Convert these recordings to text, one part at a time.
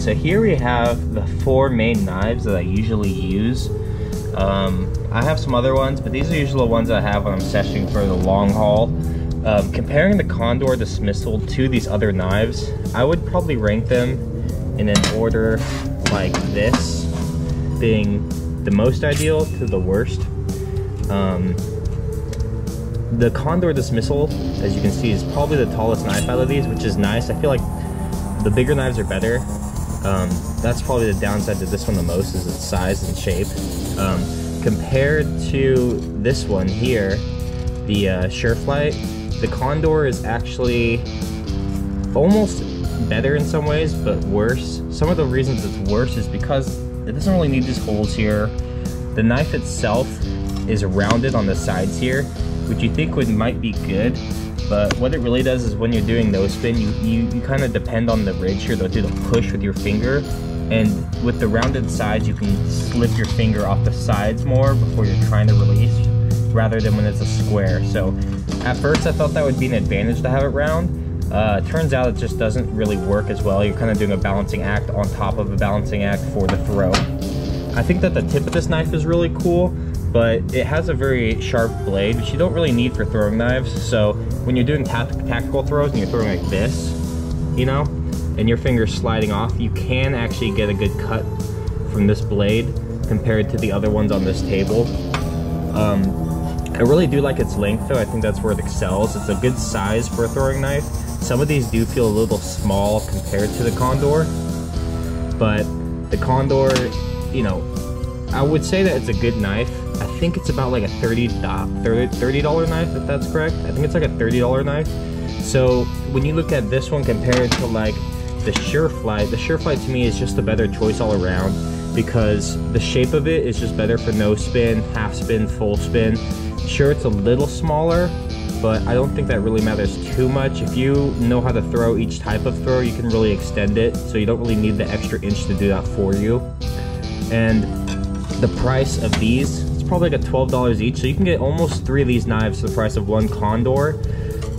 so here we have the 4 main knives that I usually use. I have some other ones, but these are usually the ones I have when I'm seshing for the long haul. Comparing the Condor Dismissal to these other knives, I would probably rank them in an order like this, being the most ideal to the worst. The Condor Dismissal, as you can see, is probably the tallest knife out of these, which is nice. I feel like the bigger knives are better. That's probably the downside to this one the most, is its size and shape. Compared to this one here, the Sureflight, the Condor is actually almost better in some ways, but worse. Some of the reasons it's worse is because it doesn't really need these holes here. The knife itself is rounded on the sides here, which you think might be good, but what it really does is when you're doing no spin, you kind of depend on the ridge here to do the push with your finger, and with the rounded sides, you can slip your finger off the sides more before you're trying to release, rather than when it's a square. So at first I thought that would be an advantage to have it round. Turns out it just doesn't really work as well. You're kind of doing a balancing act on top of a balancing act for the throw. I think that the tip of this knife is really cool, but it has a very sharp blade, which you don't really need for throwing knives. So when you're doing tactical throws and you're throwing like this, you know, and your finger's sliding off, you can actually get a good cut from this blade compared to the other ones on this table. I really do like its length though. I think that's where it excels. It's a good size for a throwing knife. Some of these do feel a little small compared to the Condor, but the Condor, you know, I would say that it's a good knife. I think it's about like a $30 knife, if that's correct. I think it's like a $30 knife. So when you look at this one compared to like the Sureflight to me is just a better choice all around, because the shape of it is just better for no spin, half spin, full spin. Sure, it's a little smaller, but I don't think that really matters too much. If you know how to throw each type of throw, you can really extend it, so you don't really need the extra inch to do that for you. And the price of these, it's probably like $12 each, so you can get almost 3 of these knives for the price of 1 Condor,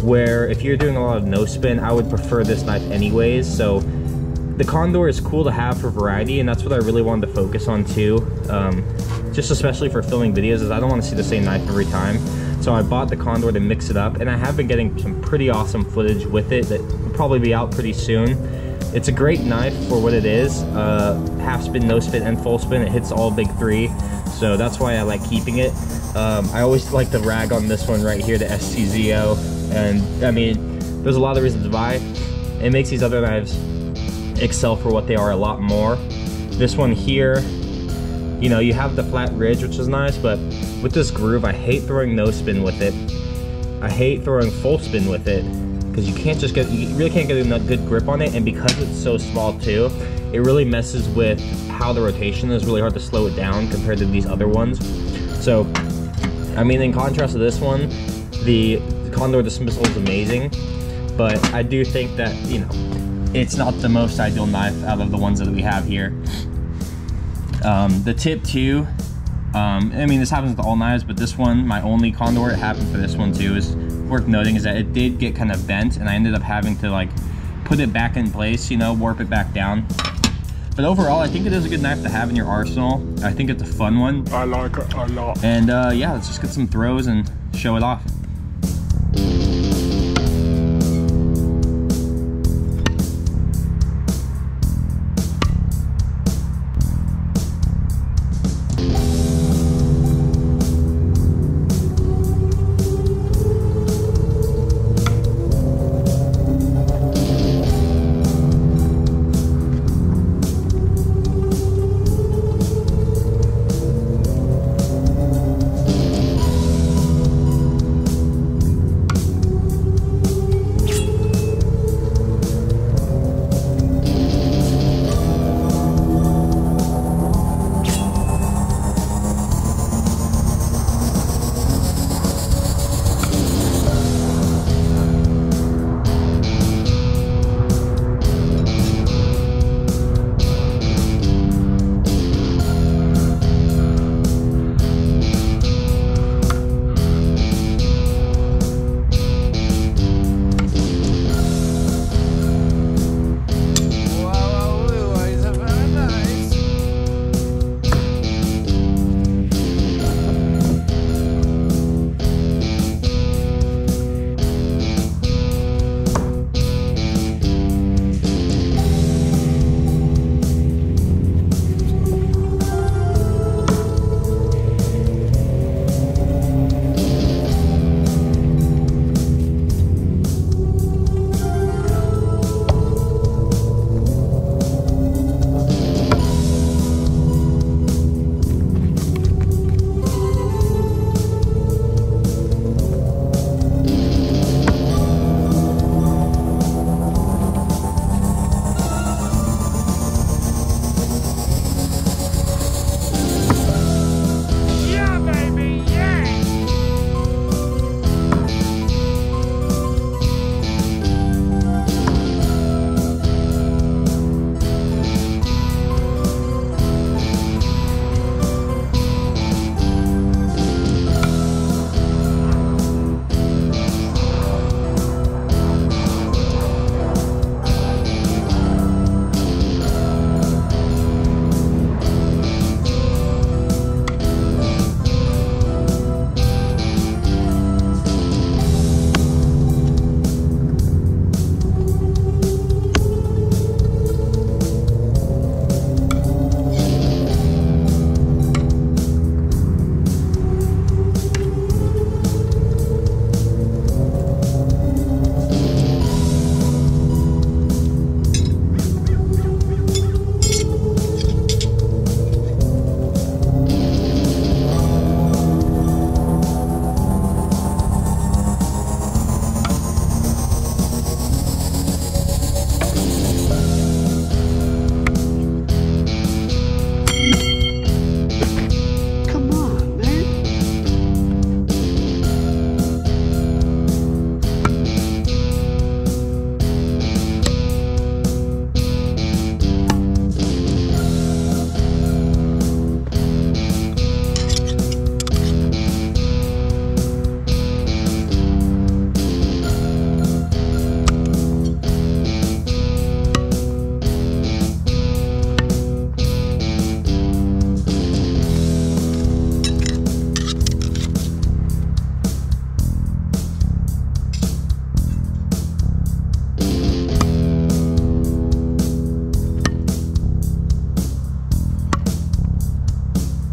where if you're doing a lot of no spin, I would prefer this knife anyways. So the Condor is cool to have for variety, and that's what I really wanted to focus on too, just especially for filming videos, is I don't want to see the same knife every time. So I bought the Condor to mix it up, and I have been getting some pretty awesome footage with it that will probably be out pretty soon. It's a great knife for what it is, half spin, no spin, and full spin. It hits all big 3, so that's why I like keeping it. I always like to rag on this one right here, the STZO, and I mean, there's a lot of reasons why. It makes these other knives excel for what they are a lot more. This one here, you know, you have the flat ridge, which is nice, but with this groove, I hate throwing no spin with it. I hate throwing full spin with it, because you really can't get a good grip on it, and because it's so small too, it really messes with how the rotation is. Really hard to slow it down compared to these other ones. So, I mean, in contrast to this one, the Condor Dismissal is amazing, but I do think that, you know, it's not the most ideal knife out of the ones that we have here. The tip too, I mean, this happens with all knives, but this one, my only Condor, it happened for this one too, is worth noting is that it did get kind of bent, and I ended up having to like put it back in place, you know, warp it back down. But overall, I think it is a good knife to have in your arsenal. I think it's a fun one. I like it a lot. And yeah, let's just get some throws and show it off.